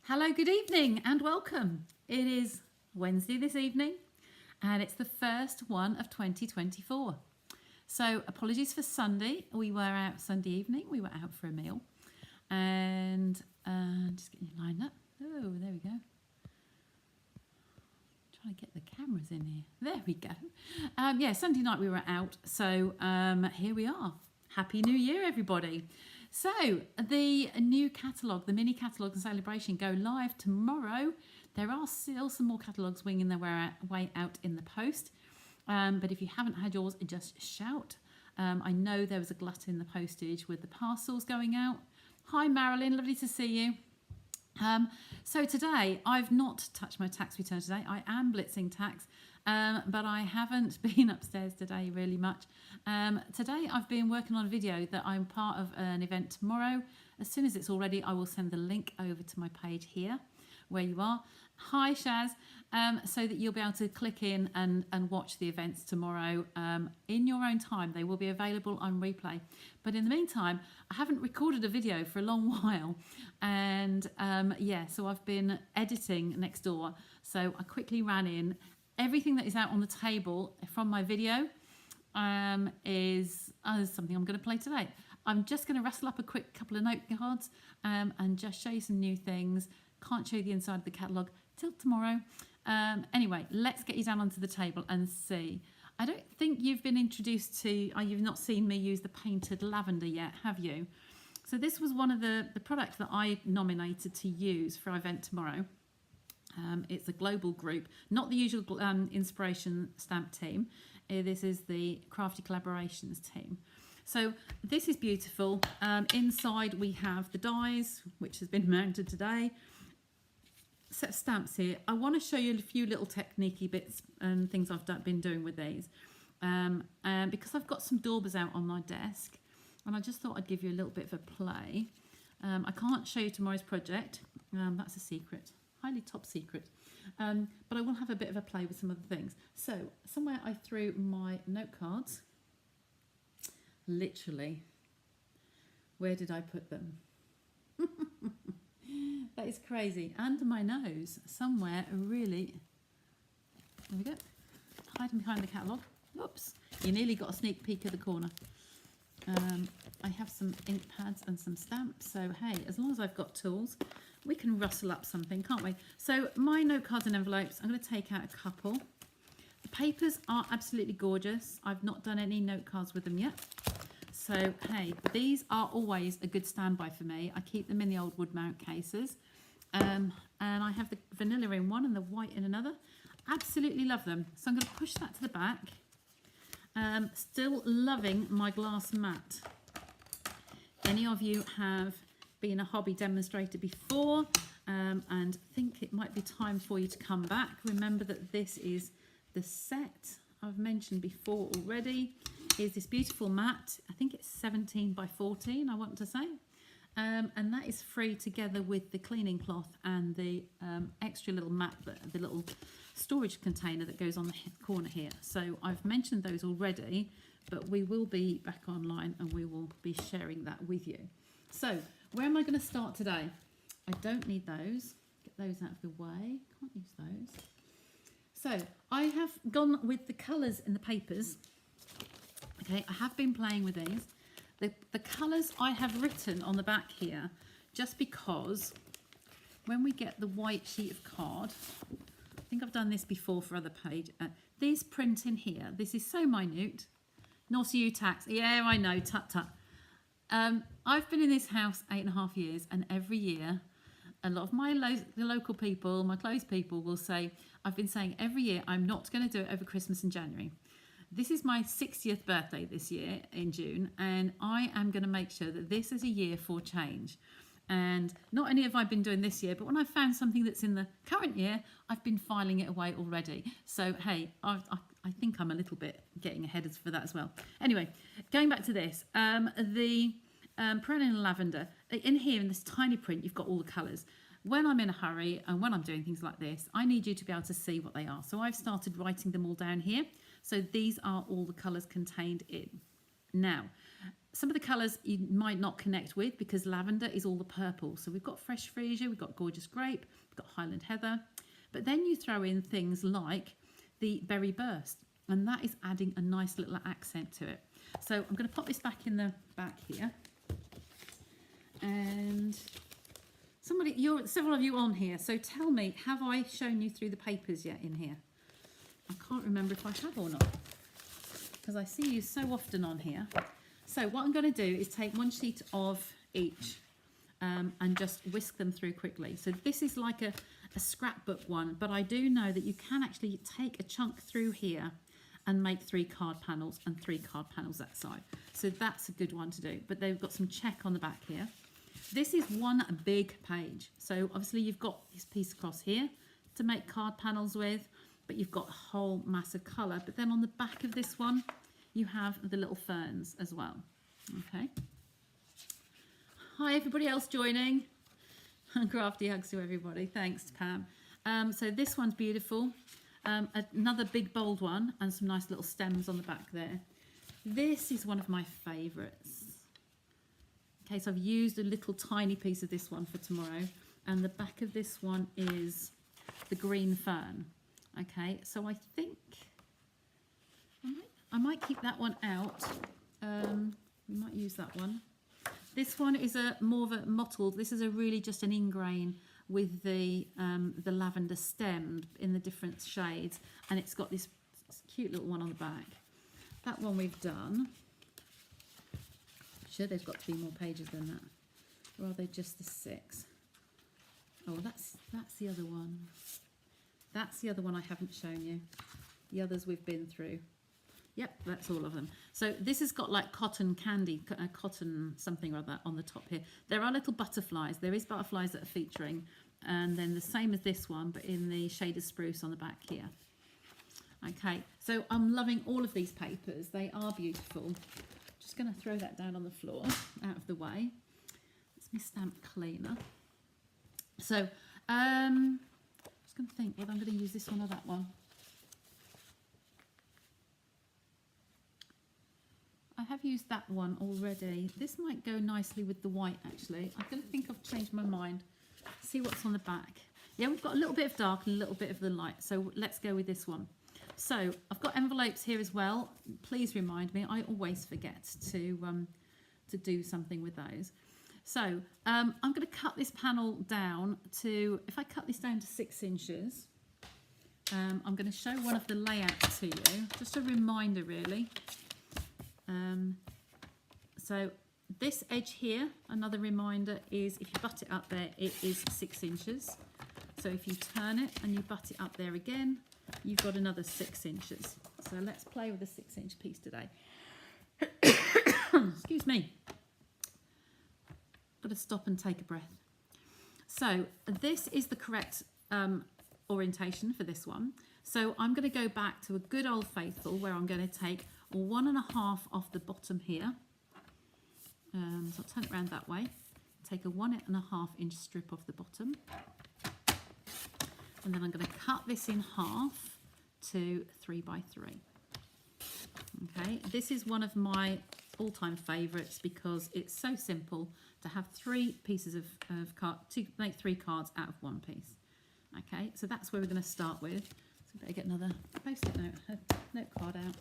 Hello, good evening and welcome. It is Wednesday this evening and it's the first one of 2024. So apologies for Sunday. We were out Sunday evening. We were out for a meal and just getting you lined up. Oh, there we go. Trying to get the cameras in here. There we go. Yeah, Sunday night we were out. So here we are. Happy New Year, everybody. So the new catalogue, the mini catalogue and celebration go live tomorrow. There are still some more catalogues winging their way out in the post. But if you haven't had yours, just shout. I know there was a glut in the postage with the parcels going out. Hi Marilyn, lovely to see you. So today, I've not touched my tax return today. I am blitzing tax, but I haven't been upstairs today really much. Today, I've been working on a video that I'm part of an event tomorrow. As soon as it's all ready, I will send the link over to my page here, where you are. Hi Shaz, so that you'll be able to click in and watch the events tomorrow in your own time. They will be available on replay. But in the meantime, I haven't recorded a video for a long while. And yeah, so I've been editing next door. So I quickly ran in. Everything that is out on the table from my video is something I'm going to play today. I'm just going to rustle up a quick couple of note cards and just show you some new things. Can't show you the inside of the catalogue till tomorrow. Anyway, let's get you down onto the table and see. I don't think you've been introduced to, you've not seen me use the painted lavender yet, have you? So this was one of the products that I nominated to use for our event tomorrow. It's a global group, not the usual inspiration stamp team. This is the Crafty Collaborations team. So this is beautiful. Inside we have the dies, which has been mounted today. Set of stamps here. I want to show you a few little techniquey bits and things I've been doing with these. Because I've got some daubers out on my desk and I just thought I'd give you a little bit of a play. I can't show you tomorrow's project. That's a secret. Highly top secret, but I will have a bit of a play with some other things. So somewhere I threw my note cards. Literally, where did I put them? That is crazy. Under my nose, somewhere really. There we go. Hiding behind the catalogue. Whoops! You nearly got a sneak peek of the corner. I have some ink pads and some stamps. So hey, as long as I've got tools, we can rustle up something, can't we? So my note cards and envelopes, I'm going to take out a couple. The papers are absolutely gorgeous. I've not done any note cards with them yet. So hey, these are always a good standby for me. I keep them in the old wood mount cases. And I have the vanilla in one and the white in another. Absolutely love them. So I'm going to push that to the back. Still loving my glass mat. Any of you have been a hobby demonstrator before and think it might be time for you to come back, remember that this is the set I've mentioned before already. Is this beautiful mat. I think it's 17 by 14, I want to say. And that is free together with the cleaning cloth and the extra little mat, the little storage container that goes on the corner here. So I've mentioned those already, but we will be back online and we will be sharing that with you. So where am I going to start today? I don't need those. Get those out of the way. Can't use those. So I have gone with the colours in the papers. Okay, I have been playing with these. The colours I have written on the back here, just because when we get the white sheet of card, I think I've done this before for other page. These print in here, this is so minute. Naughty you tax. Yeah, I know, tut tut. I've been in this house 8.5 years, and every year, a lot of my the local people, my close people will say, I've been saying every year, I'm not going to do it over Christmas and January. This is my 60th birthday this year in June, and I am going to make sure that this is a year for change. And not only have I been doing this year, but when I found something that's in the current year, I've been filing it away already. So, hey, I think I'm a little bit getting ahead for that as well. Anyway, going back to this, the Perennial Lavender, in here in this tiny print, you've got all the colours. When I'm in a hurry and when I'm doing things like this, I need you to be able to see what they are. So I've started writing them all down here. So these are all the colours contained in. Now, Some of the colours you might not connect with because lavender is all the purple. So we've got fresh freesia, we've got gorgeous grape, we've got Highland heather. But then you throw in things like the berry burst, and that is adding a nice little accent to it. So I'm going to pop this back in the back here. And several of you on here, so tell me, have I shown you through the papers yet in here? I can't remember if I have or not, because I see you so often on here. So what I'm going to do is take one sheet of each and just whisk them through quickly. So this is like a scrapbook one, but I do know that you can actually take a chunk through here and make 3 card panels and 3 card panels that side. So that's a good one to do, but they've got some check on the back here. This is one big page. So obviously you've got this piece across here to make card panels with, but you've got a whole mass of colour. But then on the back of this one, you have the little ferns as well. Okay. Hi, everybody else joining. Crafty hugs to everybody. Thanks, Pam. So this one's beautiful. Another big bold one and some nice little stems on the back there. This is one of my favourites. Okay, so I've used a little tiny piece of this one for tomorrow, and the back of this one is the green fern. Okay, so I think I might keep that one out. We might use that one. This one is more of a mottled. This is really just an ingrain with the lavender stem in the different shades, and it's got this cute little one on the back. That one we've done. Sure, there's got to be more pages than that, or are they just the 6? Oh, that's the other one. That's the other one I haven't shown you. The others we've been through. Yep, that's all of them. So this has got like cotton candy, cotton something or other on the top here. There are little butterflies. There is butterflies that are featuring, and then the same as this one, but in the shade of spruce on the back here. Okay, so I'm loving all of these papers. They are beautiful. Just going to throw that down on the floor, out of the way. It's my stamp cleaner. So, just going to think whether I'm going to use this one or that one. I have used that one already. This might go nicely with the white, actually. I'm going to think I've changed my mind. See what's on the back. Yeah, we've got a little bit of dark and a little bit of the light, so let's go with this one. So I've got envelopes here as well. Please remind me. I always forget to do something with those. So I'm going to cut this panel down to, if I cut this down to 6 inches, I'm going to show one of the layouts to you. Just a reminder, really. So this edge here, another reminder, is if you butt it up there, it is 6 inches. So if you turn it and you butt it up there again, you've got another 6 inches. So let's play with a 6-inch piece today. Excuse me. Got to stop and take a breath. So this is the correct orientation for this one. So I'm going to go back to a good old faithful where I'm going to take 1.5 off the bottom here. So I'll turn it around that way. Take a 1.5 inch strip off the bottom. And then I'm going to cut this in half to 3 by 3. Okay, this is one of my all-time favourites because it's so simple to have 3 pieces of card, to make 3 cards out of 1 piece. Okay, so that's where we're going to start with. So we better get another post-it note card out.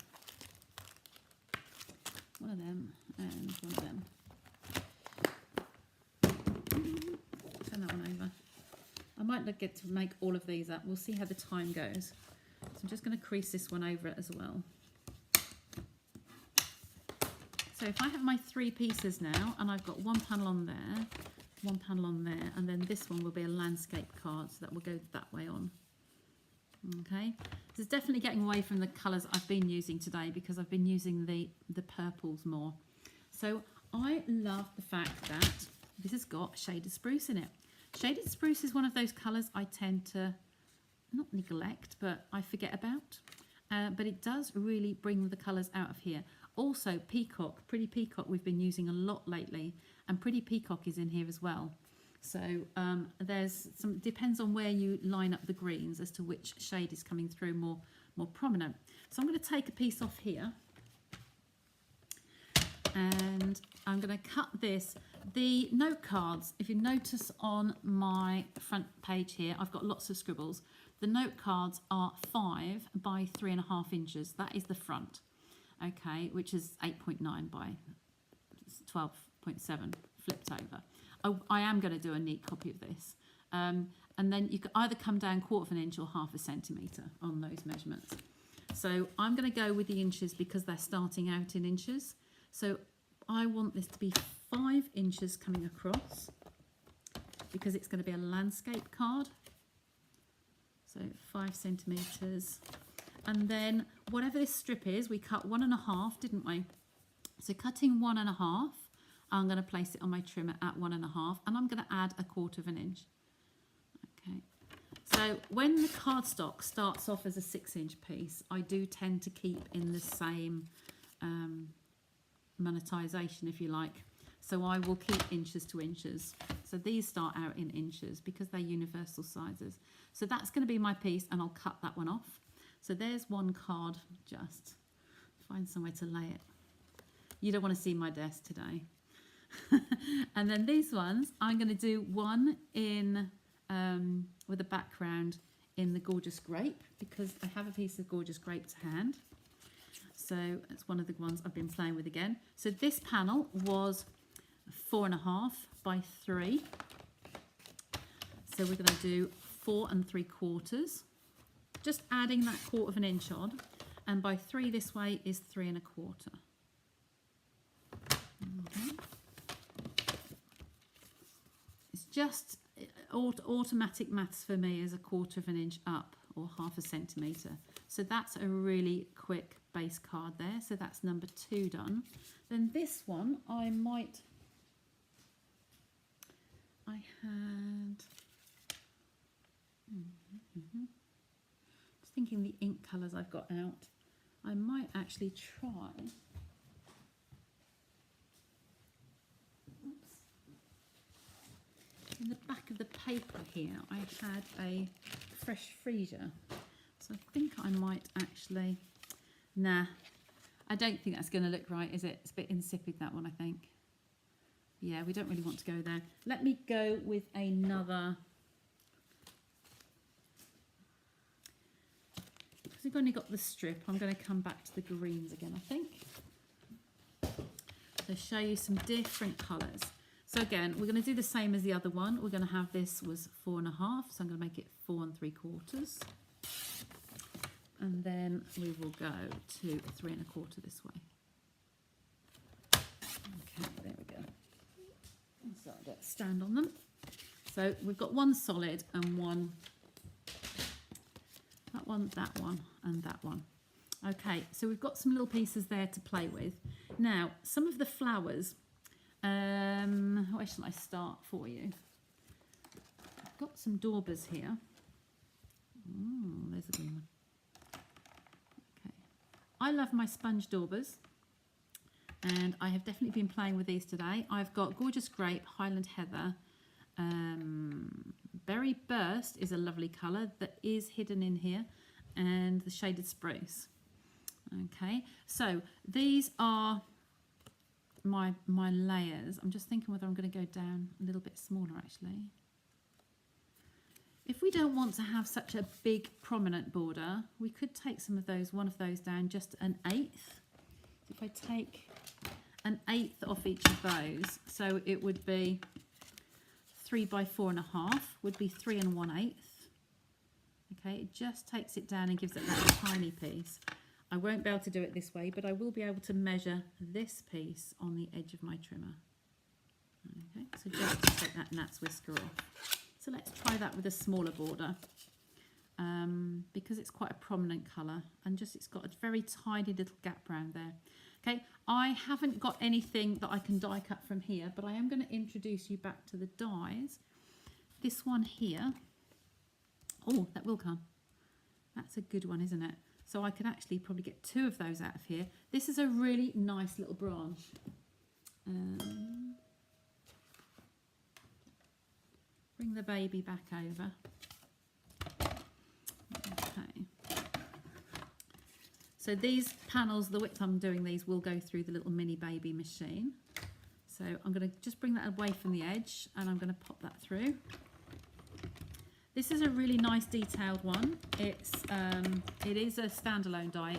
One of them and one of them. Turn that one over. I might not get to make all of these up. We'll see how the time goes. So I'm just going to crease this one over it as well. So if I have my 3 pieces now, and I've got 1 panel on there, 1 panel on there, and then this one will be a landscape card, so that will go that way on. Okay, this is definitely getting away from the colours I've been using today because I've been using the purples more. So I love the fact that this has got shaded spruce in it. Shaded spruce is one of those colours I tend to not neglect, but I forget about. But it does really bring the colours out of here. Also, peacock, pretty peacock, we've been using a lot lately, and pretty peacock is in here as well. So there's some, depends on where you line up the greens as to which shade is coming through more prominent. So I'm going to take a piece off here. And I'm going to cut this. The note cards, if you notice on my front page here, I've got lots of scribbles. The note cards are 5 by 3.5 inches. That is the front, okay, which is 8.9 by 12.7 flipped over. I am going to do a neat copy of this. And then you can either come down 1/4 inch or 1/2 centimetre on those measurements. So I'm going to go with the inches because they're starting out in inches. So I want this to be 5 inches coming across because it's going to be a landscape card. So 5 centimetres. And then whatever this strip is, we cut 1.5, didn't we? So cutting 1.5, I'm going to place it on my trimmer at 1.5, and I'm going to add 1/4 inch. Okay. So when the cardstock starts off as a 6-inch piece, I do tend to keep in the same monetization, if you like. So I will keep inches to inches. So these start out in inches because they're universal sizes. So that's going to be my piece, and I'll cut that one off. So there's one card. Just find somewhere to lay it. You don't want to see my desk today. And then these ones, I'm going to do one in with a background in the Gorgeous Grape because I have a piece of Gorgeous Grape to hand. So it's one of the ones I've been playing with again. So this panel was 4.5 by 3. So we're going to do 4 3/4, just adding that 1/4 inch on, and by 3 this way is 3 1/4. Okay. It's just automatic maths for me is 1/4 inch up or 1/2 centimetre. So that's a really quick base card there. So that's number 2 done. Then this one I had just thinking the ink colours I've got out. I might actually try. Oops. In the back of the paper here, I had a fresh freezer. So I think I might actually, nah, I don't think that's going to look right, is it? It's a bit insipid, that one, I think. Yeah, we don't really want to go there. Let me go with another, because we've only got the strip, I'm going to come back to the greens again, I think. To show you some different colours. So again, we're going to do the same as the other one. We're going to have this was 4.5, so I'm going to make it 4 3/4. And then we will go to 3 1/4 this way. Okay, there we go. So let's stand on them. So we've got one solid and one, that one, and that one. Okay, so we've got some little pieces there to play with. Now, some of the flowers, where shall I start for you? I've got some daubers here. Oh, there's a green one. Okay, I love my sponge daubers, and I have definitely been playing with these today. I've got Gorgeous Grape, Highland Heather, Berry Burst is a lovely colour that is hidden in here, and the Shaded Spruce. Okay, so these are my layers. I'm just thinking whether I'm going to go down a little bit smaller actually. If we don't want to have such a big prominent border, we could take some of those, one of those down just 1/8. If I take 1/8 off each of those, so it would be 3 by 4.5 would be 3 1/8. Okay, it just takes it down and gives it that tiny piece. I won't be able to do it this way, but I will be able to measure this piece on the edge of my trimmer. Okay, so just to take that gnat's whisker off. So let's try that with a smaller border, because it's quite a prominent colour, and just it's got a very tiny little gap around there. Okay, I haven't got anything that I can die cut from here, but I am going to introduce you back to the dies. This one here, oh, that will come. That's a good one, isn't it? So I can actually probably get 2 of those out of here. This is a really nice little branch. Bring the baby back over. So So these panels, the width I'm doing these will go through the little mini baby machine. So I'm going to just bring that away from the edge and I'm going to pop that through. This is a really nice detailed one. It is a standalone die.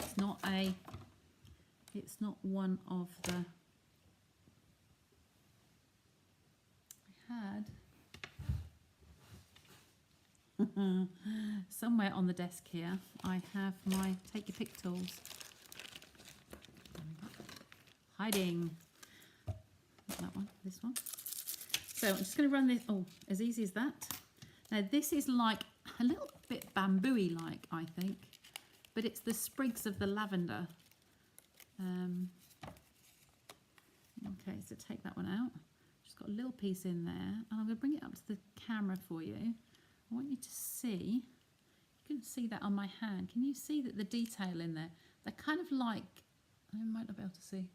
It's not one of the, somewhere on the desk here, I have my take your pick tools. Hiding. Not that one, this one. So I'm just going to run this, oh, as easy as that. Now this is like a little bit bamboo-y like, I think, but it's the sprigs of the lavender. Okay, so take that one out. Just got a little piece in there, and I'm going to bring it up to the camera for you. I want you to see, you can see that on my hand. Can you see that the detail in there? They're kind of like, I might not be able to see.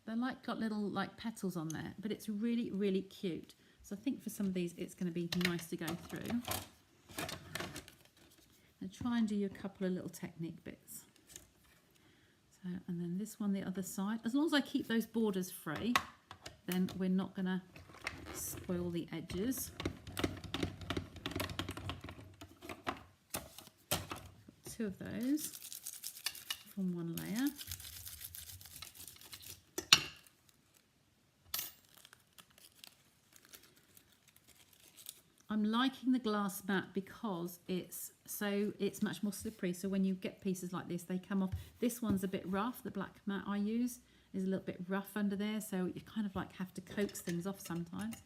They're like got little like petals on there, but it's really, really cute. So I think for some of these, it's going to be nice to go through. And try and do you a couple of little technique bits. So, and then this one, the other side. As long as I keep those borders free, then we're not going to spoil the edges. Got two of those from one layer. I'm liking the glass mat because it's much more slippery. So when you get pieces like this, they come off. This one's a bit rough. The black mat I use is a little bit rough under there, so you kind of like have to coax things off sometimes.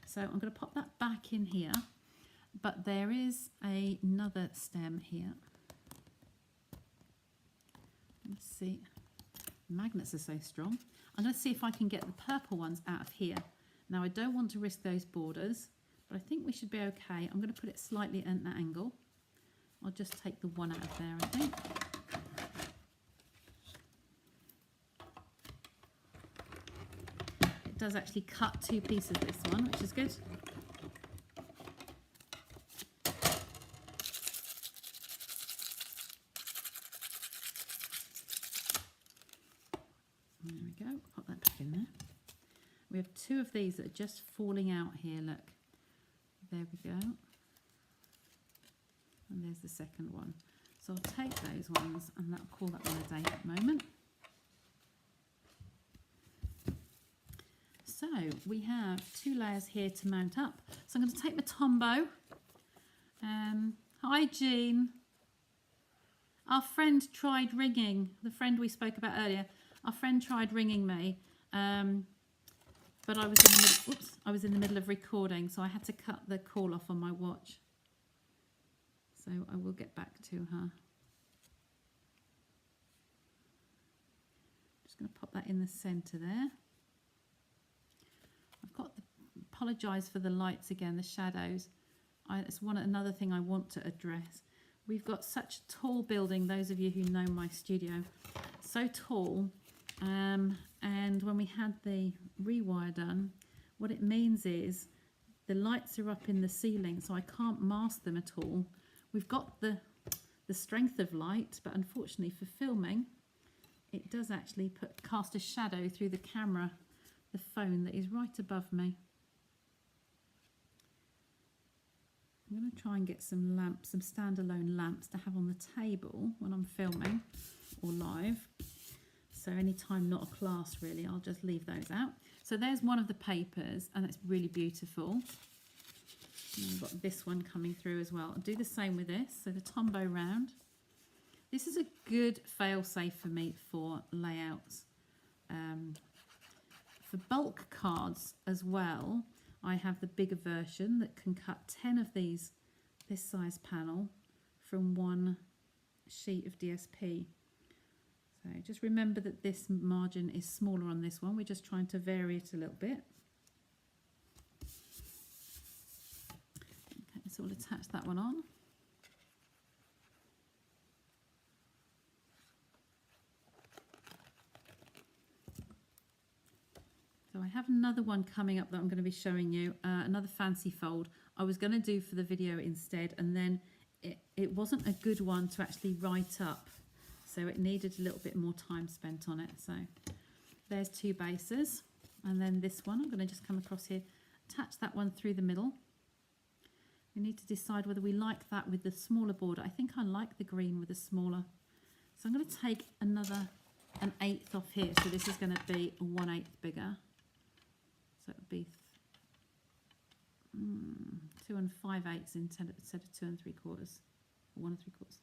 So I'm going to pop that back in here, but there is another stem here. Let's see. Magnets are so strong. I'm going to see if I can get the purple ones out of here. Now I don't want to risk those borders, but I think we should be okay. I'm going to put it slightly at an angle. I'll just take the one out of there, I think. It does actually cut two pieces, this one, which is good. There we go, pop that back in there. We have two of these that are just falling out here, look. There we go. And there's the second one. So I'll take those ones and I'll call that one a day at the moment. So we have two layers here to mount up. So I'm going to take my Tombow. Hi Jean. Our friend tried ringing, the friend we spoke about earlier. Our friend tried ringing me, but I was in the middle, oops, I was in the middle of recording, so I had to cut the call off on my watch. So I will get back to her. Just going to pop that in the centre there. I've got to apologise for the lights again, the shadows. It's another thing I want to address. We've got such a tall building, those of you who know my studio, so tall. And when we had the rewire done, what it means is the lights are up in the ceiling, so I can't mask them at all. We've got the strength of light, but unfortunately for filming, it does actually cast a shadow through the camera, the phone that is right above me. I'm going to try and get some lamps, some standalone lamps to have on the table when I'm filming or live. So anytime not a class really, I'll just leave those out. So there's one of the papers and it's really beautiful. And I've got this one coming through as well. I'll do the same with this. So the Tombow round. This is a good fail-safe for me for layouts. For bulk cards as well, I have the bigger version that can cut 10 of these, this size panel, from one sheet of DSP. So just remember that this margin is smaller on this one. We're just trying to vary it a little bit. Okay, so we'll attach that one on. So I have another one coming up that I'm going to be showing you, another fancy fold. I was going to do for the video instead, and then it wasn't a good one to actually write up. so it needed a little bit more time spent on it. So there's 2 bases, and then this one I'm going to just come across here, attach that one through the middle. We need to decide whether we like that with the smaller border. I think I like the green with the smaller. So I'm going to take an 1/8 off here. So this is going to be 1/8 bigger. So it would be 2 5/8 instead of 2 3/4, or 1 3/4.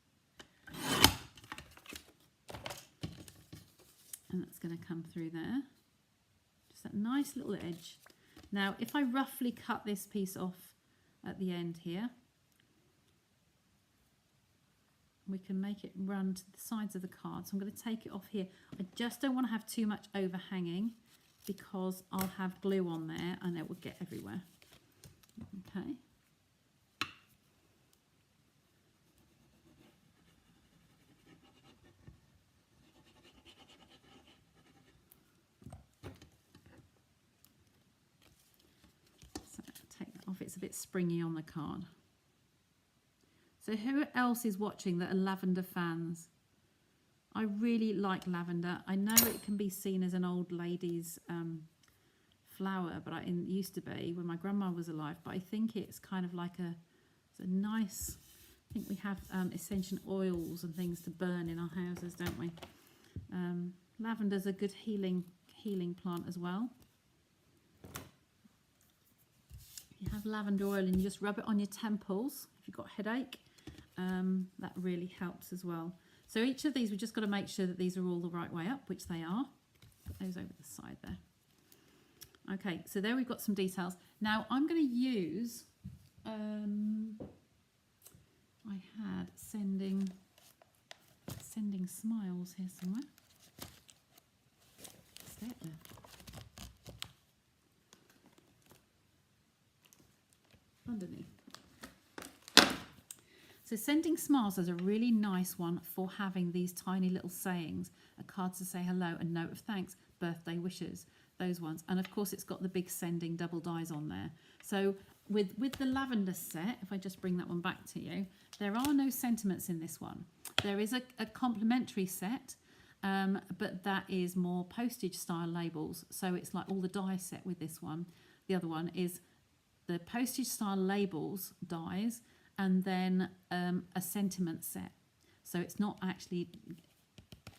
And that's going to come through there. Just that nice little edge. Now, if I roughly cut this piece off at the end here, we can make it run to the sides of the card. So I'm going to take it off here. I just don't want to have too much overhanging because I'll have glue on there and it will get everywhere. Okay. So take that off. It's a bit springy on the card. So who else is watching that are lavender fans? I really like lavender. I know it can be seen as an old lady's flower, but it used to be when my grandma was alive. But I think it's kind of like it's a nice, I think we have essential oils and things to burn in our houses, don't we? Lavender's a good healing plant as well. You have lavender oil and you just rub it on your temples if you've got a headache. That really helps as well. So each of these, we've just got to make sure that these are all the right way up, which they are. Put those over the side there. Okay, so there we've got some details. Now I'm going to use, I had sending smiles here somewhere. Stay up there. Underneath. So Sending Smiles is a really nice one for having these tiny little sayings, a card to say hello, a note of thanks, birthday wishes, those ones. And of course it's got the big sending double dies on there. So with the lavender set, if I just bring that one back to you, there are no sentiments in this one. There is a complimentary set, but that is more postage style labels. So it's like all the die set with this one. The other one is the postage style labels dies, and then a sentiment set. So it's not actually,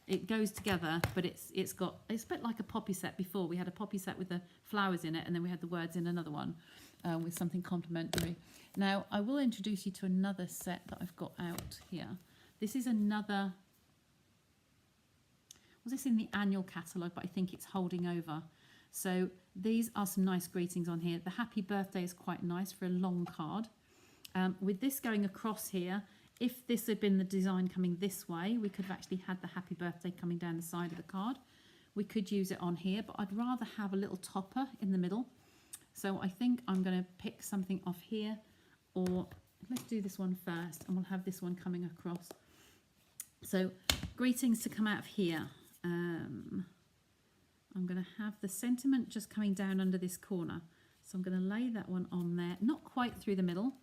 it goes together, but it's a bit like a poppy set before. We had a poppy set with the flowers in it, and then we had the words in another one with something complimentary. Now I will introduce you to another set that I've got out here. This is another, was this in the annual catalogue, but I think it's holding over. So these are some nice greetings on here. The happy birthday is quite nice for a long card. With this going across here, if this had been the design coming this way, we could have actually had the happy birthday coming down the side of the card. We could use it on here, but I'd rather have a little topper in the middle. So I think I'm going to pick something off here, or let's do this one first, and we'll have this one coming across. So greetings to come out of here. I'm going to have the sentiment just coming down under this corner. So I'm going to lay that one on there, not quite through the middle.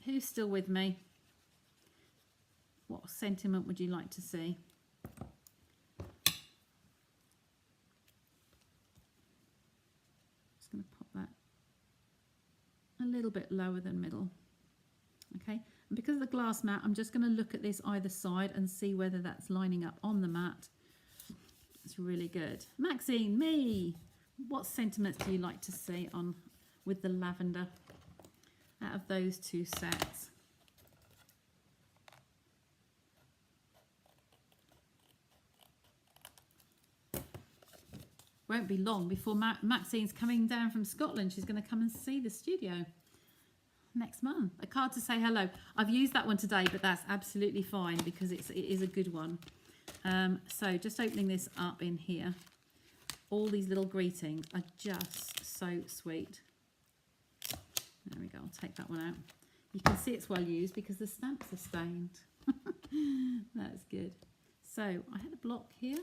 Who's still with me? What sentiment would you like to see? Just going to pop that a little bit lower than middle. Okay, and because of the glass mat, I'm just going to look at this either side and see whether that's lining up on the mat. It's really good. Maxine, me, what sentiments do you like to see on with the lavender out of those 2 sets? Won't be long before Maxine's coming down from Scotland. She's going to come and see the studio next month. A card to say hello. I've used that one today, but that's absolutely fine because it is a good one. So just opening this up in here, all these little greetings are just so sweet. There we go, I'll take that one out. You can see it's well used because the stamps are stained. That's good. So I had a block here.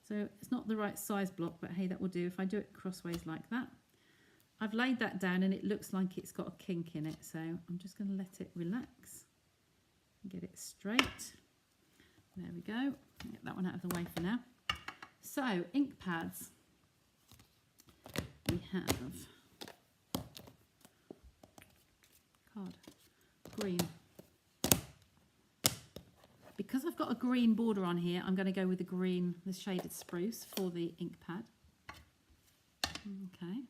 So it's not the right size block, but hey, that will do if I do it crossways like that. I've laid that down and it looks like it's got a kink in it. So I'm just going to let it relax and get it straight. There we go. Get that one out of the way for now. So, ink pads. We have card green. Because I've got a green border on here, I'm going to go with the green, the shaded spruce for the ink pad. Okay.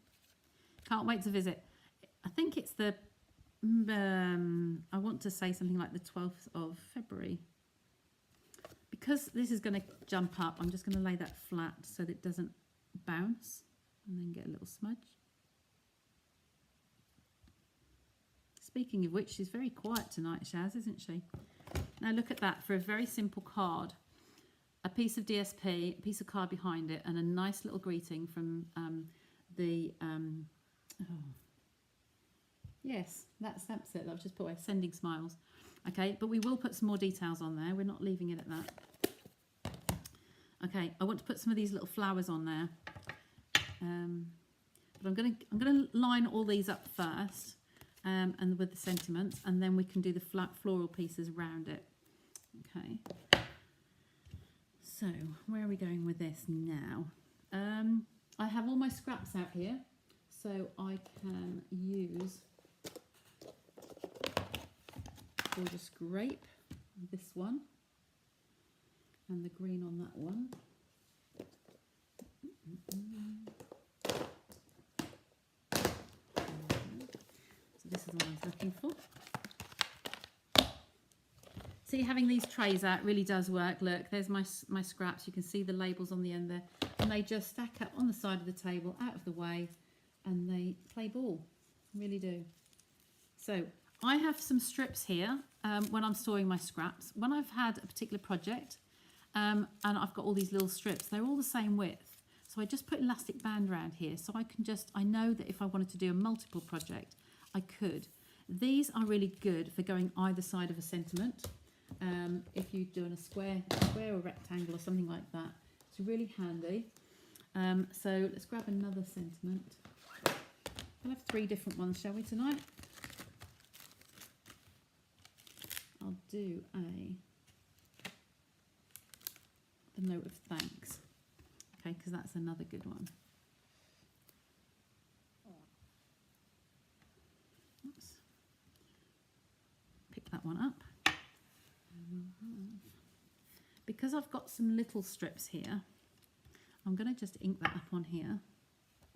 Can't wait to visit. I think it's the, I want to say something like the 12th of February. Because this is going to jump up, I'm just going to lay that flat so that it doesn't bounce and then get a little smudge. Speaking of which, she's very quiet tonight, Shaz, isn't she? Now look at that, for a very simple card. A piece of DSP, a piece of card behind it, and a nice little greeting from yes, that's it. I've just put away, sending smiles. Okay, but we will put some more details on there. We're not leaving it at that. Okay, I want to put some of these little flowers on there. But I'm gonna line all these up first, and with the sentiments, and then we can do the flat floral pieces around it. Okay. So where are we going with this now? I have all my scraps out here, so I can use Gorgeous Grape, this one, and the green on that one. So this is what I was looking for. See, having these trays out really does work. Look, there's my scraps. You can see the labels on the end there, and they just stack up on the side of the table, out of the way, and they play ball. Really do. So I have some strips here when I'm storing my scraps. When I've had a particular project and I've got all these little strips, they're all the same width. So I just put elastic band around here, so I know that if I wanted to do a multiple project, I could. These are really good for going either side of a sentiment. If you're doing a square or rectangle or something like that, it's really handy. So let's grab another sentiment. We'll have 3 different ones, shall we, tonight? I'll do the note of thanks. Okay, because that's another good one. Oops. Pick that one up. Because I've got some little strips here, I'm going to just ink that up on here.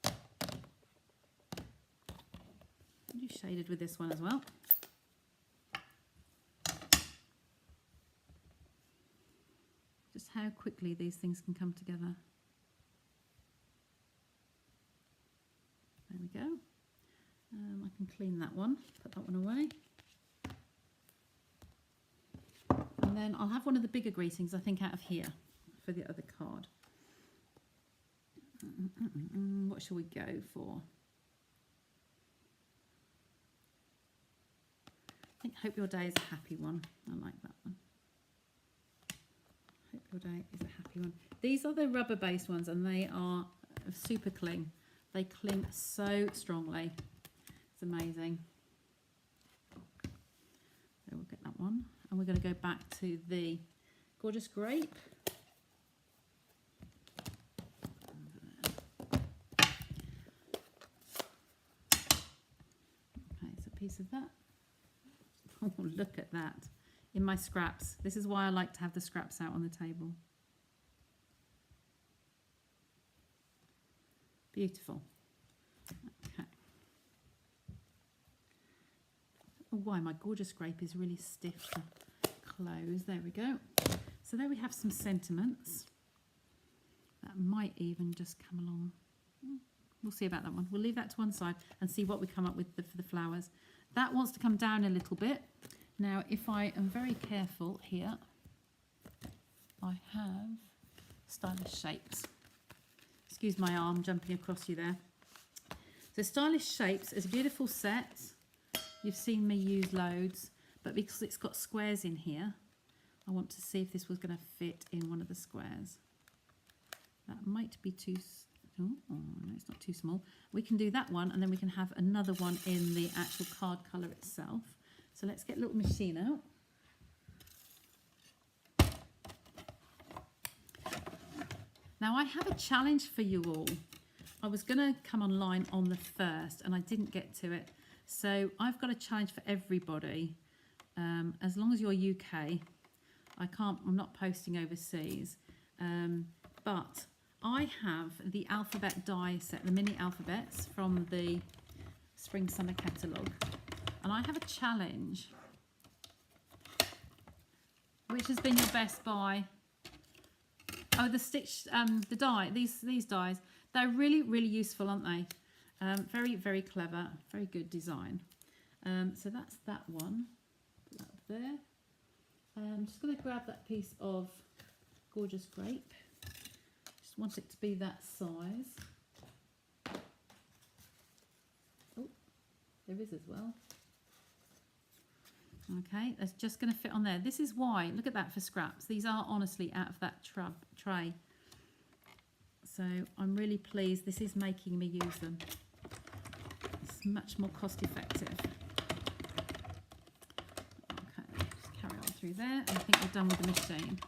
I'll do shaded with this one as well. Just how quickly these things can come together. There we go. I can clean that one, put that one away. And then I'll have one of the bigger greetings, I think, out of here for the other card. What shall we go for? I think Hope Your Day is a happy one. I like that one. Hope Your Day is a happy one. These are the rubber based ones, and they are super cling. They cling so strongly. It's amazing. So we'll get that one. And we're going to go back to the Gorgeous Grape. Okay, it's a piece of that. Oh, look at that. In my scraps. This is why I like to have the scraps out on the table. Beautiful. Okay. Oh, why my Gorgeous Grape is really stiff to close. There we go. So there we have some sentiments. That might even just come along. We'll see about that one. We'll leave that to one side and see what we come up with for the flowers. That wants to come down a little bit. Now, if I am very careful here, I have Stylish Shapes. Excuse my arm jumping across you there. So Stylish Shapes is a beautiful set. You've seen me use loads, but because it's got squares in here, I want to see if this was going to fit in one of the squares. That might be too, oh no, it's not too small. We can do that one, and then we can have another one in the actual card colour itself. So let's get a little machine out. Now I have a challenge for you all. I was going to come online on the 1st and I didn't get to it. So I've got a challenge for everybody. As long as you're UK, I'm not posting overseas. But I have the alphabet die set, the mini alphabets from the Spring Summer Catalogue. And I have a challenge. Which has been your best buy? Oh, the stitch, the die, these dies. They're really, really useful, aren't they? Very, very clever, very good design. So that's that one. Put that up there. I'm just going to grab that piece of Gorgeous Grape. Just want it to be that size. Oh, there is as well. Okay, that's just going to fit on there. This is why, look at that for scraps. These are honestly out of that tray. So I'm really pleased. This is making me use them. It's much more cost effective. Okay, just carry on through there. And I think we're done with the machine.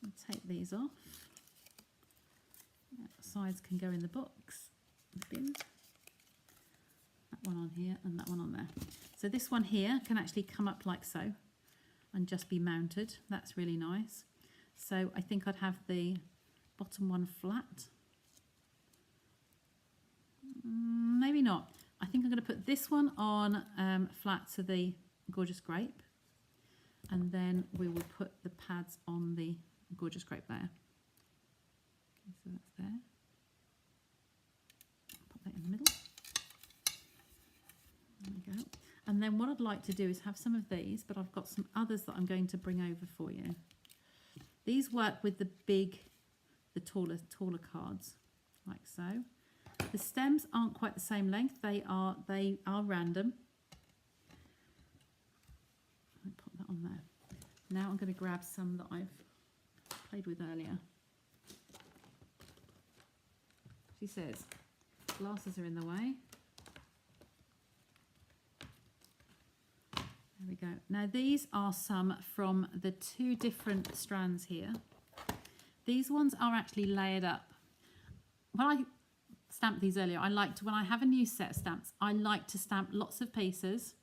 I'll take these off. Yeah, sides can go in the box, the bin. One on here and that one on there. So this one here can actually come up like so and just be mounted. That's really nice. So I think I'd have the bottom one flat. Maybe not. I think I'm going to put this one on flat to the Gorgeous Grape, and then we will put the pads on the Gorgeous Grape there. Okay, so that's there. Put that in the middle. There we go. And then what I'd like to do is have some of these, but I've got some others that I'm going to bring over for you. These work with the taller cards, like so. The stems aren't quite the same length. They are random. I'll put that on there. Now I'm going to grab some that I've played with earlier. She says, glasses are in the way. There we go. Now these are some from the 2 different strands here. These ones are actually layered up. When I stamped these earlier, when I have a new set of stamps, I like to stamp lots of pieces.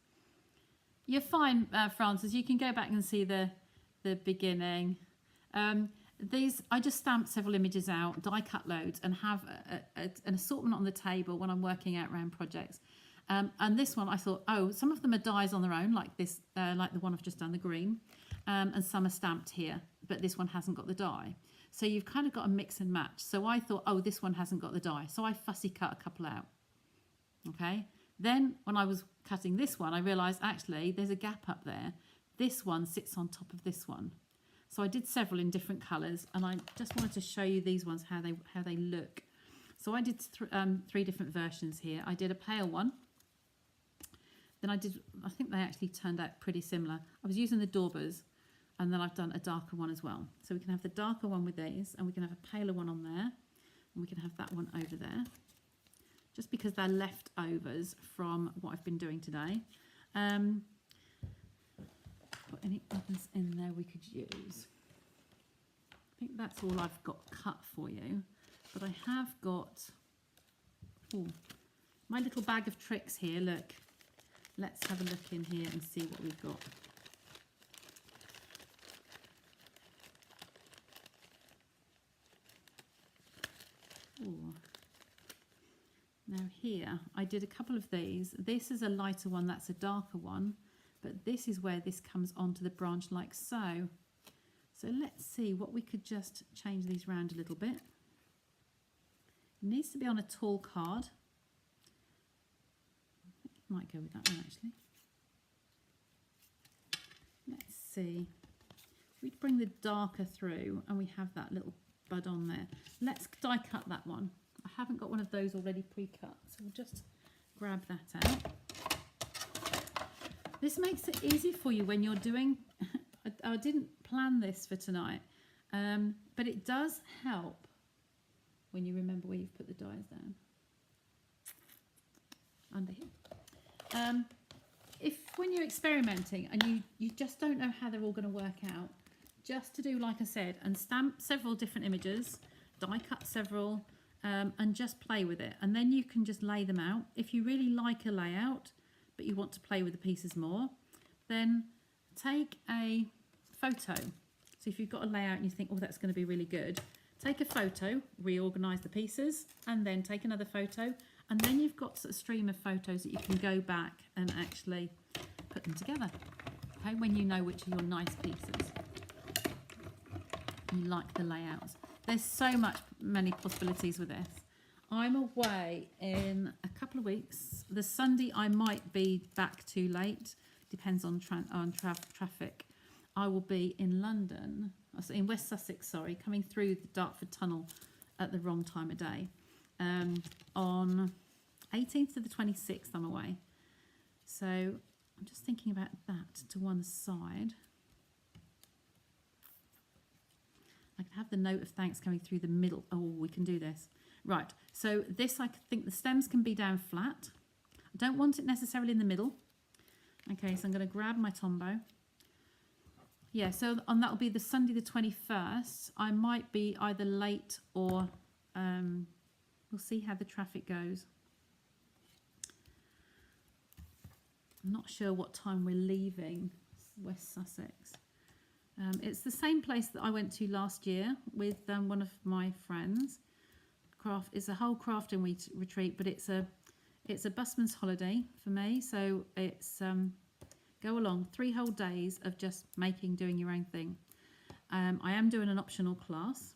You're fine, Frances, you can go back and see the beginning. These, I just stamp several images out, die cut loads, and have an assortment on the table when I'm working out around projects. And this one, I thought, oh, some of them are dies on their own, like this, like the one I've just done, the green, and some are stamped here, but this one hasn't got the die. So you've kind of got a mix and match. So I thought, oh, this one hasn't got the die. So I fussy cut a couple out. Okay. Then when I was cutting this one, I realised actually there's a gap up there. This one sits on top of this one. So I did several in different colours, and I just wanted to show you these ones, how they look. So I did 3 different versions here. I did a pale one. Then I think they actually turned out pretty similar. I was using the daubers, and then I've done a darker one as well. So we can have the darker one with these, and we can have a paler one on there, and we can have that one over there, just because they're leftovers from what I've been doing today. Put any others in there we could use. I think that's all I've got cut for you, but I have got my little bag of tricks here. Look. Let's have a look in here and see what we've got. Ooh. Now here, I did a couple of these. This is a lighter one, that's a darker one, but this is where this comes onto the branch like so. So let's see what we could just change these around a little bit. It needs to be on a tall card. Might go with that one actually. Let's see. We bring the darker through and we have that little bud on there. Let's die cut that one. I haven't got one of those already pre-cut, so we'll just grab that out. This makes it easy for you when you're doing, I didn't plan this for tonight, but it does help when you remember where you've put the dies down. Under here. If when you're experimenting and you just don't know how they're all going to work out, just to do, like I said, and stamp several different images, die cut several, and just play with it. And then you can just lay them out. If you really like a layout, but you want to play with the pieces more, then take a photo. So if you've got a layout and you think, oh, that's going to be really good, take a photo, reorganise the pieces, and then take another photo. And then you've got a stream of photos that you can go back and actually put them together. Okay, when you know which are your nice pieces. You like the layouts. There's so many possibilities with this. I'm away in a couple of weeks. The Sunday I might be back too late. Depends on traffic. I will be in London, in West Sussex, sorry, coming through the Dartford Tunnel at the wrong time of day. On 18th to the 26th I'm away. So I'm just thinking about that to one side. I can have the note of thanks coming through the middle. Oh, we can do this. Right, so this, I think the stems can be down flat. I don't want it necessarily in the middle. Okay, so I'm going to grab my Tombow. Yeah, so on that will be the Sunday the 21st. I might be either late or we'll see how the traffic goes. I'm not sure what time we're leaving West Sussex. It's the same place that I went to last year with one of my friends. It's a whole crafting retreat, but it's a busman's holiday for me. So it's go along 3 whole days of just doing your own thing. I am doing an optional class.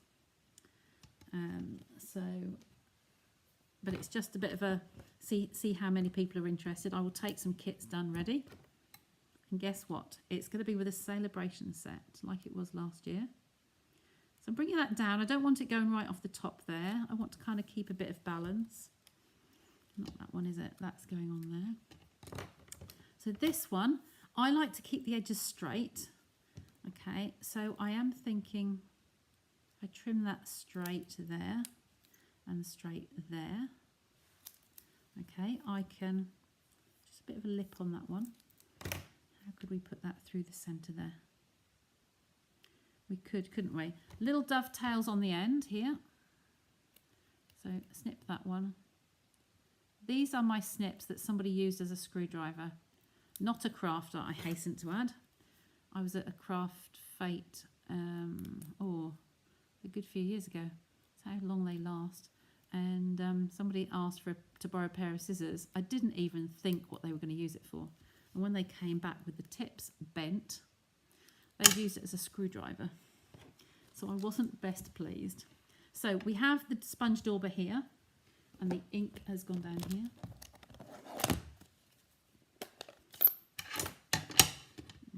But it's just a bit of a see how many people are interested. I will take some kits done ready. And guess what? It's going to be with a celebration set like it was last year. So I'm bringing that down. I don't want it going right off the top there. I want to kind of keep a bit of balance. Not that one, is it? That's going on there. So this one, I like to keep the edges straight. Okay, so I am thinking if I trim that straight there and straight there. Okay, I can, just a bit of a lip on that one. How could we put that through the centre there? We could, couldn't we? Little dovetails on the end here. So snip that one. These are my snips that somebody used as a screwdriver. Not a crafter, I hasten to add. I was at a craft fete, a good few years ago. That's how long they last. And somebody asked to borrow a pair of scissors. I didn't even think what they were going to use it for. And when they came back with the tips bent, they used it as a screwdriver. So I wasn't best pleased. So we have the sponge dauber here, and the ink has gone down here.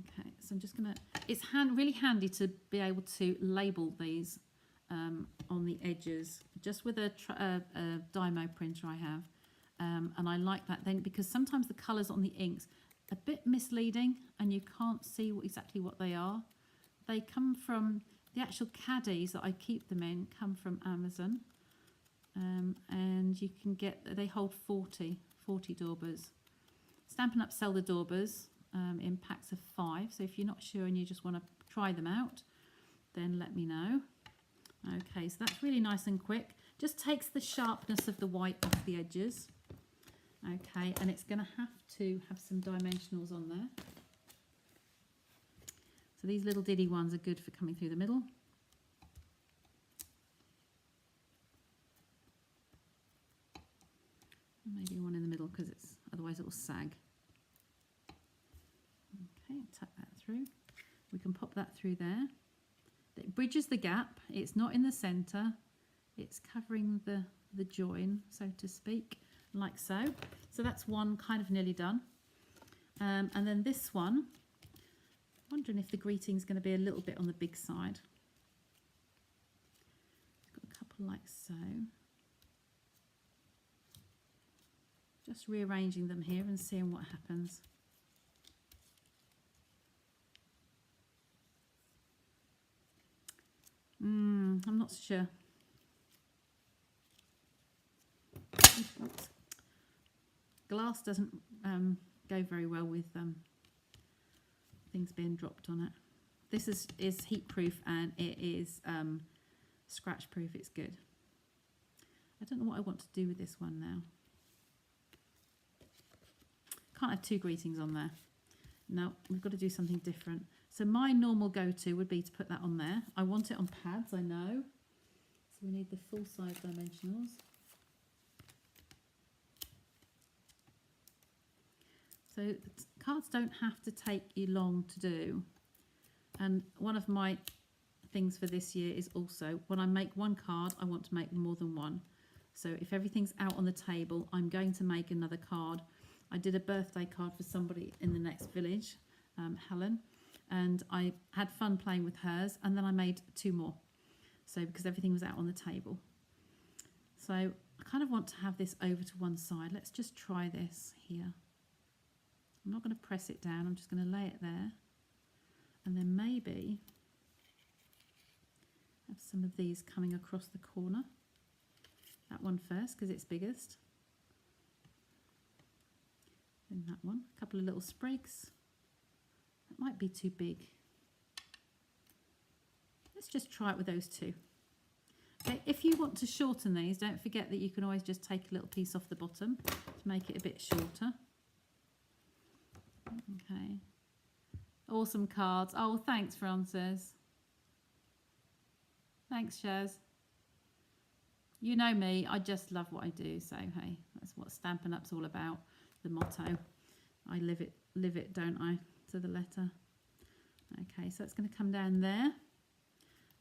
Okay, so I'm just going to, it's really handy to be able to label these on the edges, just with a Dymo printer I have. And I like that then, because sometimes the colours on the inks are a bit misleading and you can't see exactly what they are. They come from, the actual caddies that I keep them in come from Amazon. And you can get, they hold 40 daubers. Stampin' Up sell the daubers in packs of 5. So if you're not sure and you just want to try them out, then let me know. Okay, so that's really nice and quick. Just takes the sharpness of the white off the edges. Okay, and it's going to have some dimensionals on there. So these little diddy ones are good for coming through the middle. Maybe one in the middle because otherwise it will sag. Okay, tuck that through. We can pop that through there. It bridges the gap. It's not in the centre. It's covering the join, so to speak, like so. So that's one kind of nearly done. And then this one, I'm wondering if the greeting's going to be a little bit on the big side. Got a couple like so. Just rearranging them here and seeing what happens. I'm not sure. Oops. Glass doesn't go very well with things being dropped on it. This is heat proof and it is scratch proof. It's good. I don't know what I want to do with this one now. Can't have two greetings on there. No, we've got to do something different. So my normal go-to would be to put that on there. I want it on pads, I know. So we need the full size dimensionals. So cards don't have to take you long to do. And one of my things for this year is also when I make one card, I want to make more than one. So if everything's out on the table, I'm going to make another card. I did a birthday card for somebody in the next village, Helen, and I had fun playing with hers, and then I made two more. So because everything was out on the table. So I kind of want to have this over to one side. Let's just try this here. I'm not going to press it down, I'm just going to lay it there. And then maybe have some of these coming across the corner. That one first, because it's biggest. Then that one, a couple of little sprigs. That might be too big. Let's just try it with those two. Okay, if you want to shorten these, don't forget that you can always just take a little piece off the bottom to make it a bit shorter. Okay. Awesome cards. Oh, thanks, Frances. Thanks, Shaz. You know me, I just love what I do, so hey, that's what Stampin' Up's all about, the motto. I live it, don't I, to the letter. Okay, so it's going to come down there,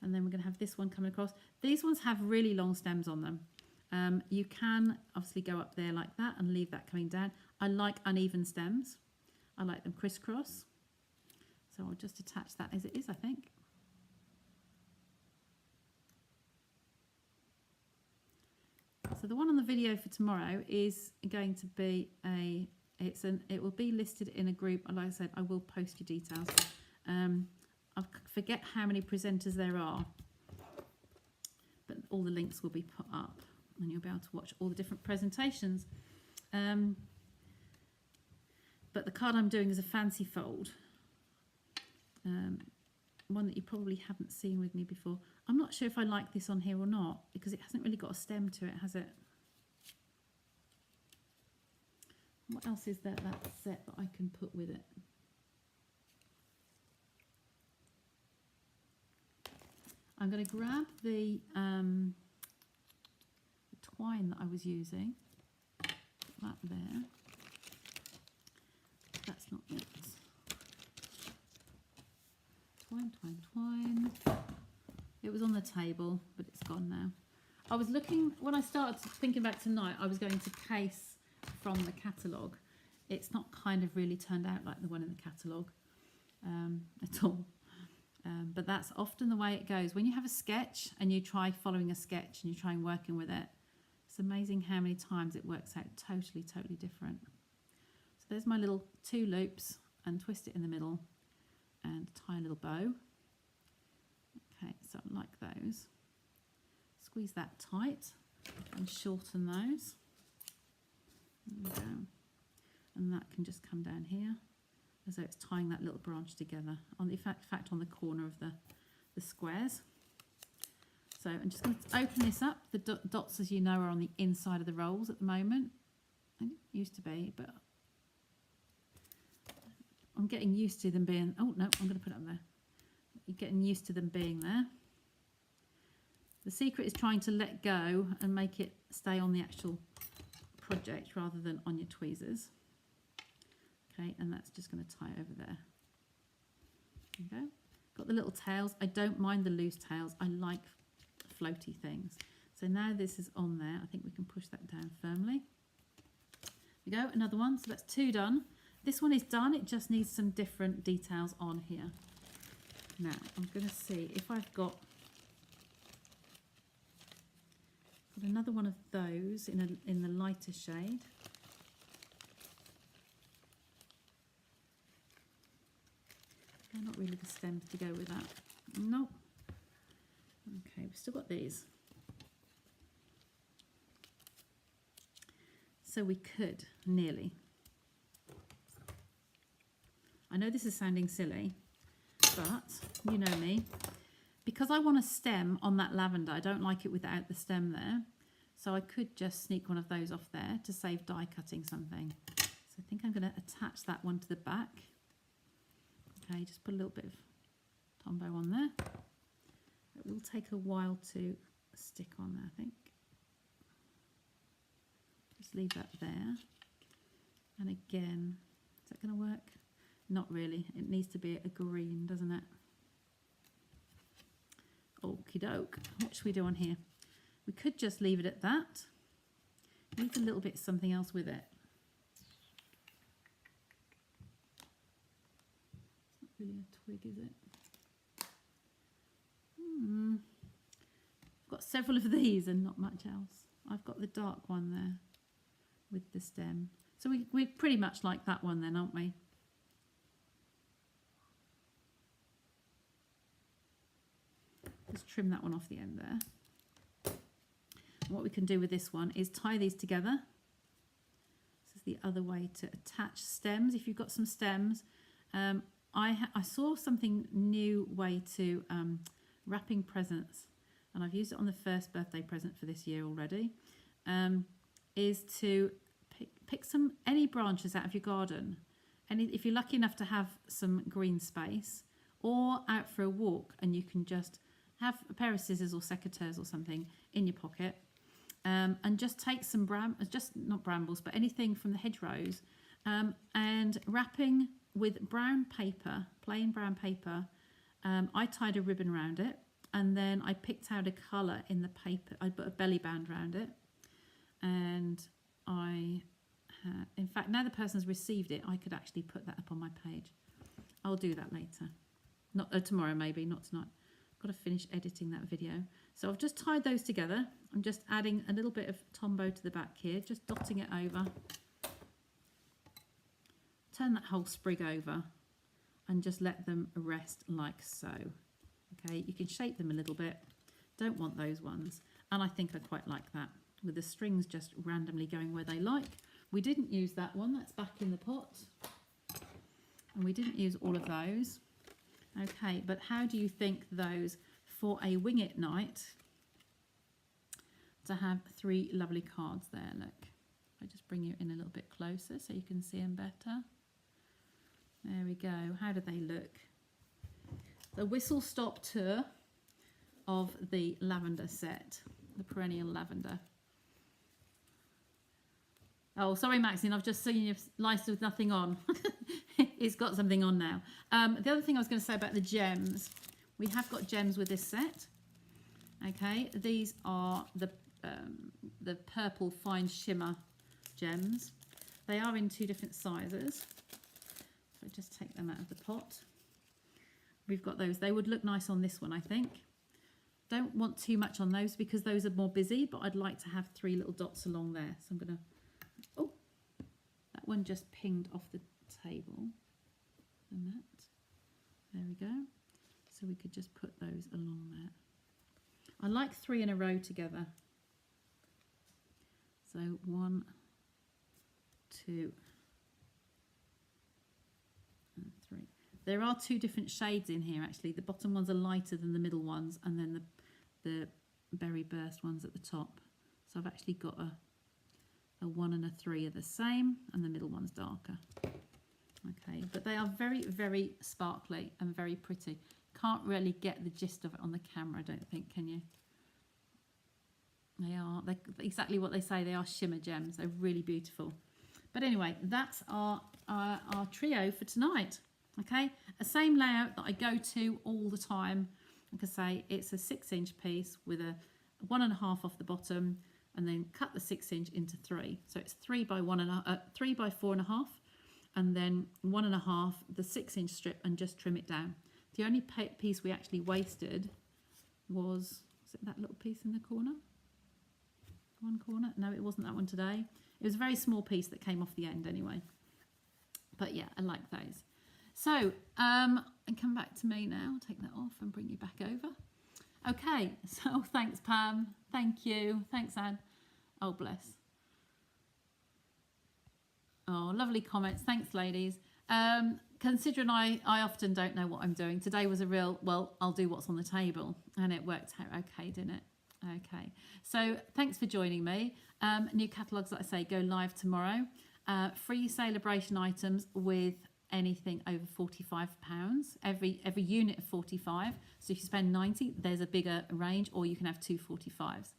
and then we're going to have this one coming across. These ones have really long stems on them. You can obviously go up there like that and leave that coming down. I like uneven stems. I like them crisscross. So I'll just attach that as it is, I think. So the one on the video for tomorrow is going to be it will be listed in a group. Like I said, I will post your details. I forget how many presenters there are, but all the links will be put up and you'll be able to watch all the different presentations. But the card I'm doing is a fancy fold. One that you probably haven't seen with me before. I'm not sure if I like this on here or not because it hasn't really got a stem to it, has it? What else is there that set that I can put with it? I'm going to grab the twine that I was using. Put that there. That's not it. Twine, twine, twine. It was on the table, but it's gone now. I was looking, when I started thinking back tonight, I was going to case from the catalogue. It's not kind of really turned out like the one in the catalogue at all. But that's often the way it goes. When you have a sketch and you try following a sketch and you try working with it, it's amazing how many times it works out totally, totally different. So there's my little 2 loops and twist it in the middle and tie a little bow. Okay, so like those. Squeeze that tight and shorten those. There we go. And that can just come down here as though it's tying that little branch together. On the in fact on the corner of the squares. So I'm just going to open this up. The dots, as you know, are on the inside of the rolls at the moment. It used to be, but I'm getting used to them being, oh no, I'm going to put it up there. You're getting used to them being there. The secret is trying to let go and make it stay on the actual project rather than on your tweezers. Okay, and that's just going to tie over there. There you go. Got the little tails. I don't mind the loose tails. I like floaty things. So now this is on there. I think we can push that down firmly. There you go, another one. So that's 2 done. This one is done. It just needs some different details on here. Now, I'm going to see if I've got another one of those in the lighter shade. They're not really the stems to go with that. Nope. Okay, we've still got these. So we could, nearly. I know this is sounding silly, but you know me. Because I want a stem on that lavender, I don't like it without the stem there. So I could just sneak one of those off there to save die cutting something. So I think I'm going to attach that one to the back. Okay, just put a little bit of Tombow on there. It will take a while to stick on there, I think. Just leave that there. And again, is that going to work? Not really. It needs to be a green, doesn't it? Okie doke. What should we do on here? We could just leave it at that. Need a little bit something else with it. It's not really a twig, is it? I've got several of these and not much else. I've got the dark one there with the stem. So we're pretty much like that one then, aren't we? Just trim that one off the end there. And what we can do with this one is tie these together. This is the other way to attach stems. If you've got some stems, I saw something new way to wrapping presents, and I've used it on the first birthday present for this year already, is to pick any branches out of your garden, and if you're lucky enough to have some green space, or out for a walk, and you can just have a pair of scissors or secateurs or something in your pocket, and just take some not brambles, but anything from the hedgerows, and wrapping with brown paper, plain brown paper. I tied a ribbon around it, and then I picked out a colour in the paper. I put a belly band around it, and in fact, now the person's received it, I could actually put that up on my page. I'll do that later. Not tomorrow, maybe, not tonight. Got to finish editing that video. So I've just tied those together. I'm just adding a little bit of Tombow to the back here, just dotting it over. Turn that whole sprig over and just let them rest like so. Okay, you can shape them a little bit. Don't want those ones. And I think I quite like that, with the strings just randomly going where they like. We didn't use that one, that's back in the pot. And we didn't use all of those. Okay, but how do you think those for a wing it night to have 3 lovely cards there? Look, I just bring you in a little bit closer so you can see them better. There we go. How do they look? The whistle stop tour of the lavender set, the Perennial Lavender. Oh, sorry, Maxine, I've just seen your lice with nothing on. It's got something on now. The other thing I was going to say about the gems, we have got gems with this set. Okay, these are the purple fine shimmer gems. They are in 2 different sizes. So just take them out of the pot. We've got those. They would look nice on this one, I think. Don't want too much on those because those are more busy, but I'd like to have 3 little dots along there. So I'm going to, oh, that one just pinged off the table. And that, there we go. So we could just put those along there. I like 3 in a row together. So 1, 2, and 3. There are 2 different shades in here actually. The bottom ones are lighter than the middle ones, and then the berry burst ones at the top. So I've actually got a 1 and a 3 are the same, and the middle one's darker. Okay, but they are very, very sparkly and very pretty. Can't really get the gist of it on the camera, I don't think, can you? They're exactly what they say. They are shimmer gems. They're really beautiful. But anyway, that's our trio for tonight. Okay, a same layout that I go to all the time. Like I say, it's a 6-inch piece with a 1.5 off the bottom, and then cut the 6-inch into 3. So it's 3 by 4.5, and then 1.5 the 6-inch strip, and just trim it down. The only piece we actually wasted was it that little piece in the corner? One corner? No, it wasn't that one today. It was a very small piece that came off the end anyway. But yeah, I like those. So, and come back to me now. Take that off and bring you back over. Okay, so thanks, Pam. Thank you. Thanks, Anne. Oh, bless. Oh, lovely comments. Thanks, ladies. Considering I often don't know what I'm doing, today was a real, well, I'll do what's on the table, and it worked out okay, didn't it? Okay, so thanks for joining me. New catalogues, like I say, go live tomorrow. Free celebration items with anything over £45. Every unit of 45. So if you spend 90, there's a bigger range, or you can have two 45s.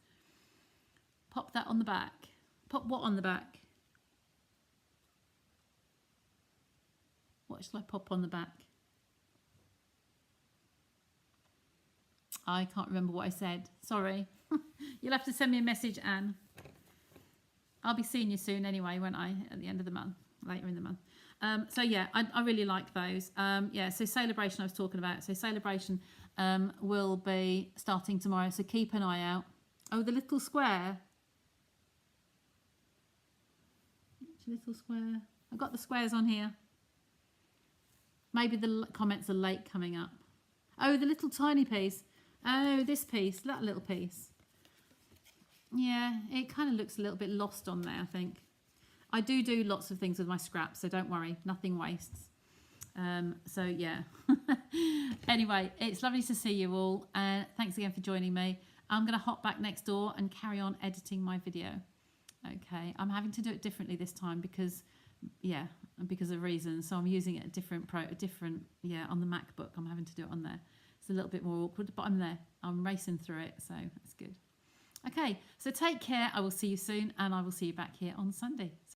Pop that on the back. Pop what on the back? What shall I pop on the back? I can't remember what I said. Sorry. You'll have to send me a message, Anne. I'll be seeing you soon anyway, won't I? At the end of the month, later in the month. So yeah, I really like those. Yeah, so celebration I was talking about. So celebration will be starting tomorrow. So keep an eye out. Oh, the little square. Which little square? I've got the squares on here. Maybe the comments are late coming up. Oh, the little tiny piece. Oh, this piece, that little piece. Yeah, it kind of looks a little bit lost on there, I think. I do lots of things with my scraps, so don't worry, nothing wastes. So yeah. Anyway, it's lovely to see you all. Thanks again for joining me. I'm going to hop back next door and carry on editing my video. Okay, I'm having to do it differently this time because, yeah, because of reasons. So I'm using it on the MacBook. I'm having to do it on there. It's a little bit more awkward, but I'm there. I'm racing through it, so that's good. Okay, so take care. I will see you soon, and I will see you back here on Sunday.